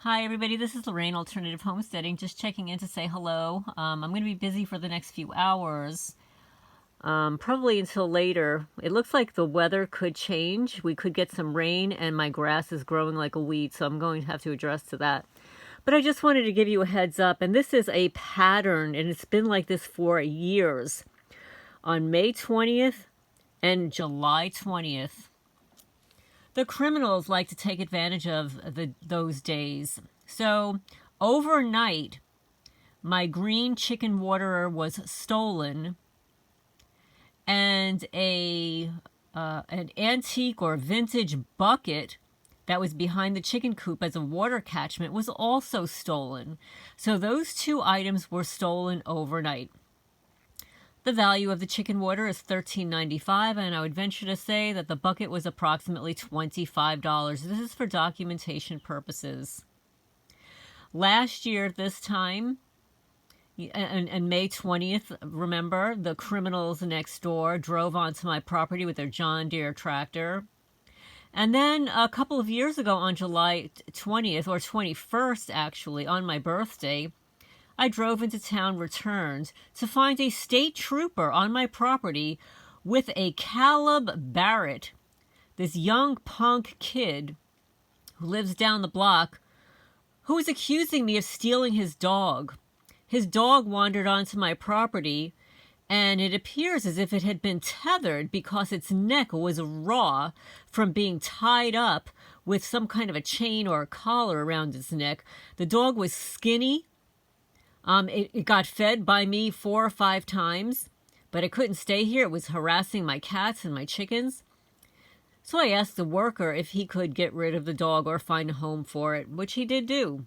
Hi everybody, this is Lorraine, Alternative Homesteading, just checking in to say hello. I'm going to be busy for the next few hours, probably until later. It looks like the weather could change. We could get some rain and my grass is growing like a weed, so I'm going to have to adjust to that. But I just wanted to give you a heads up, and this is a pattern, and it's been like this for years. On May 20th and July 20th, the criminals like to take advantage of those days. So overnight, my green chicken waterer was stolen, and an antique or vintage bucket that was behind the chicken coop as a water catchment was also stolen. So those two items were stolen overnight. The value of the chicken water is $13.95, and I would venture to say that the bucket was approximately $25. This is for documentation purposes. Last year at this time, and May 20th, remember, the criminals next door drove onto my property with their John Deere tractor. And then a couple of years ago on July 20th, or 21st actually, on my birthday, I drove into town, returned, to find a state trooper on my property with a Caleb Barrett, this young punk kid who lives down the block, who was accusing me of stealing his dog. His dog wandered onto my property, and it appears as if it had been tethered because its neck was raw from being tied up with some kind of a chain or a collar around its neck. The dog was skinny. It got fed by me 4 or 5 times, but it couldn't stay here. It was harassing my cats and my chickens. So I asked the worker if he could get rid of the dog or find a home for it, which he did do.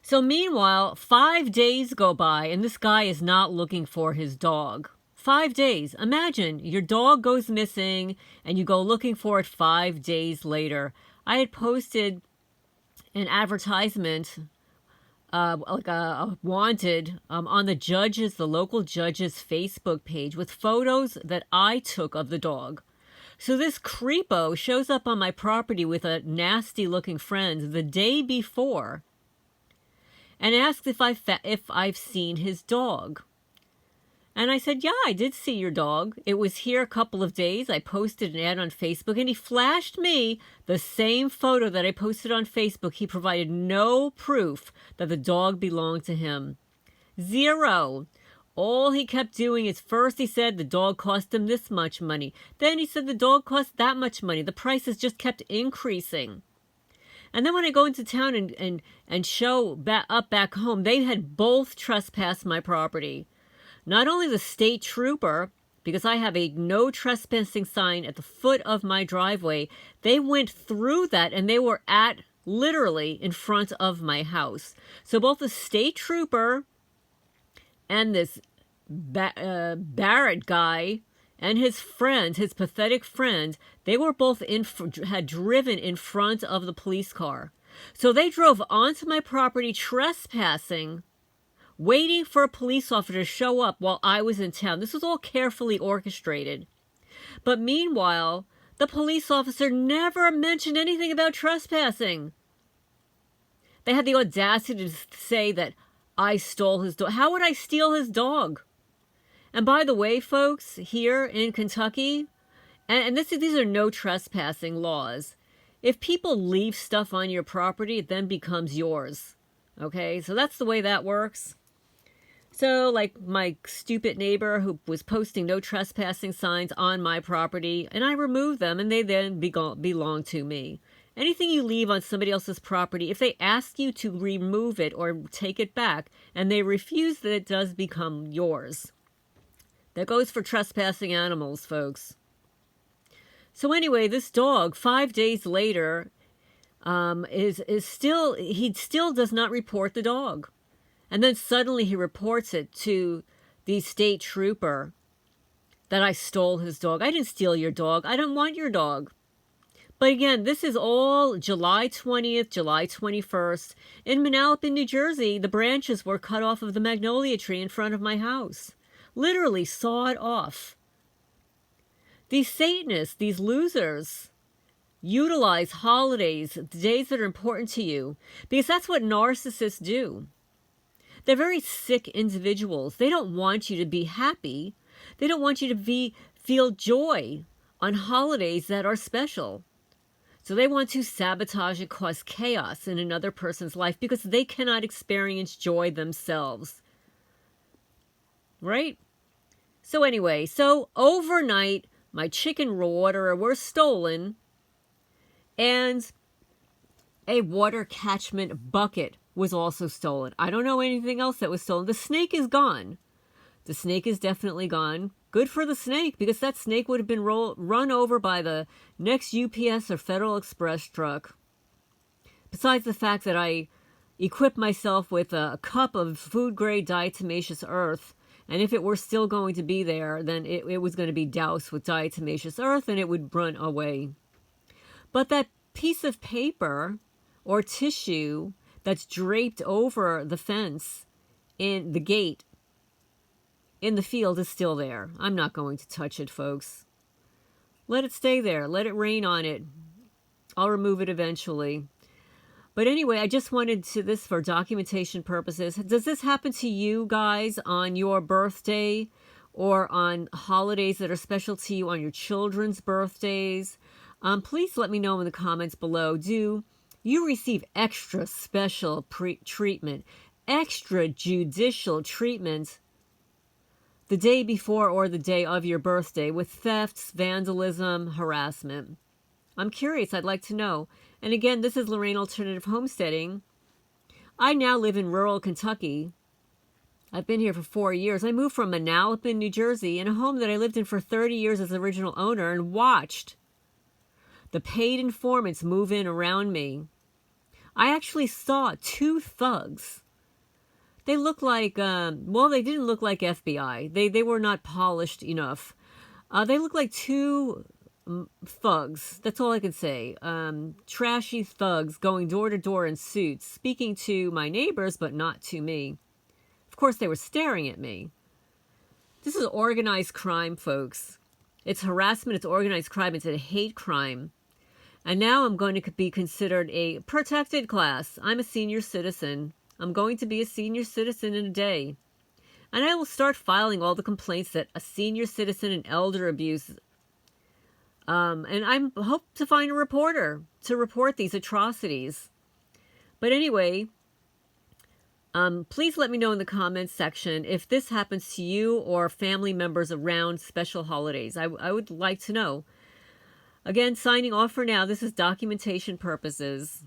So meanwhile, 5 days go by, and this guy is not looking for his dog. 5 days. Imagine your dog goes missing, and you go looking for it 5 days later. I had posted an advertisement, like a wanted, on the local judge's Facebook page with photos that I took of the dog. So this creepo shows up on my property with a nasty looking friend the day before and asks if I've seen his dog. And I said, yeah, I did see your dog. It was here a couple of days. I posted an ad on Facebook, and he flashed me the same photo that I posted on Facebook. He provided no proof that the dog belonged to him. 0. All he kept doing is, first he said the dog cost him this much money. Then he said the dog cost that much money. The prices just kept increasing. And then when I go into town and show up back home, they had both trespassed my property. Not only the state trooper, because I have a no trespassing sign at the foot of my driveway, they went through that and they were literally in front of my house. So both the state trooper and this Barrett guy and his friend, his pathetic friend, they were both had driven in front of the police car. So they drove onto my property trespassing, waiting for a police officer to show up while I was in town. This was all carefully orchestrated. But meanwhile, the police officer never mentioned anything about trespassing. They had the audacity to say that I stole his dog. How would I steal his dog? And by the way, folks, here in Kentucky, and these are no trespassing laws, if people leave stuff on your property, it then becomes yours. Okay, so that's the way that works. So, like my stupid neighbor who was posting no trespassing signs on my property, and I removed them, and they then belong to me. Anything you leave on somebody else's property, if they ask you to remove it or take it back, and they refuse, that it does become yours. That goes for trespassing animals, folks. So anyway, this dog, 5 days later, he still does not report the dog. And then suddenly he reports it to the state trooper that I stole his dog. I didn't steal your dog. I don't want your dog. But again, this is all July 20th, July 21st. In Manalapan, New Jersey, the branches were cut off of the magnolia tree in front of my house. Literally sawed off. These Satanists, these losers, Utilize holidays, the days that are important to you, because that's what narcissists do. They're very sick individuals. They don't want you to be happy. They don't want you to feel joy on holidays that are special. So they want to sabotage and cause chaos in another person's life because they cannot experience joy themselves. Right? So anyway, overnight, my chicken water were stolen, and a water catchment bucket was also stolen. I don't know anything else that was stolen. The snake is gone. The snake is definitely gone. Good for the snake, because that snake would have been run over by the next UPS or Federal Express truck. Besides the fact that I equipped myself with a cup of food-grade diatomaceous earth, and if it were still going to be there, then it was going to be doused with diatomaceous earth and it would run away. But that piece of paper or tissue that's draped over the fence in the gate in the field is still there. I'm not going to touch it, folks. Let it stay there. Let it rain on it. I'll remove it eventually. But anyway, I just wanted to this for documentation purposes. Does this happen to you guys on your birthday or on holidays that are special to you on your children's birthdays? Please let me know in the comments below. Do you receive extra special treatment, extra judicial treatment the day before or the day of your birthday with thefts, vandalism, harassment? I'm curious. I'd like to know. And again, this is Lorraine Alternative Homesteading. I now live in rural Kentucky. I've been here for 4 years. I moved from Manalapan, New Jersey, in a home that I lived in for 30 years as the original owner, and watched the paid informants move in around me. I actually saw 2 thugs. They looked like, they didn't look like FBI. They were not polished enough. They looked like 2 thugs. That's all I can say. Trashy thugs going door to door in suits, speaking to my neighbors, but not to me. Of course, they were staring at me. This is organized crime, folks. It's harassment, it's organized crime, it's a hate crime. And now I'm going to be considered a protected class. I'm a senior citizen. I'm going to be a senior citizen in a day. And I will start filing all the complaints that a senior citizen and elder abuse. And I hope to find a reporter to report these atrocities. But anyway, please let me know in the comments section if this happens to you or family members around special holidays. I would like to know. Again, signing off for now. This is documentation purposes.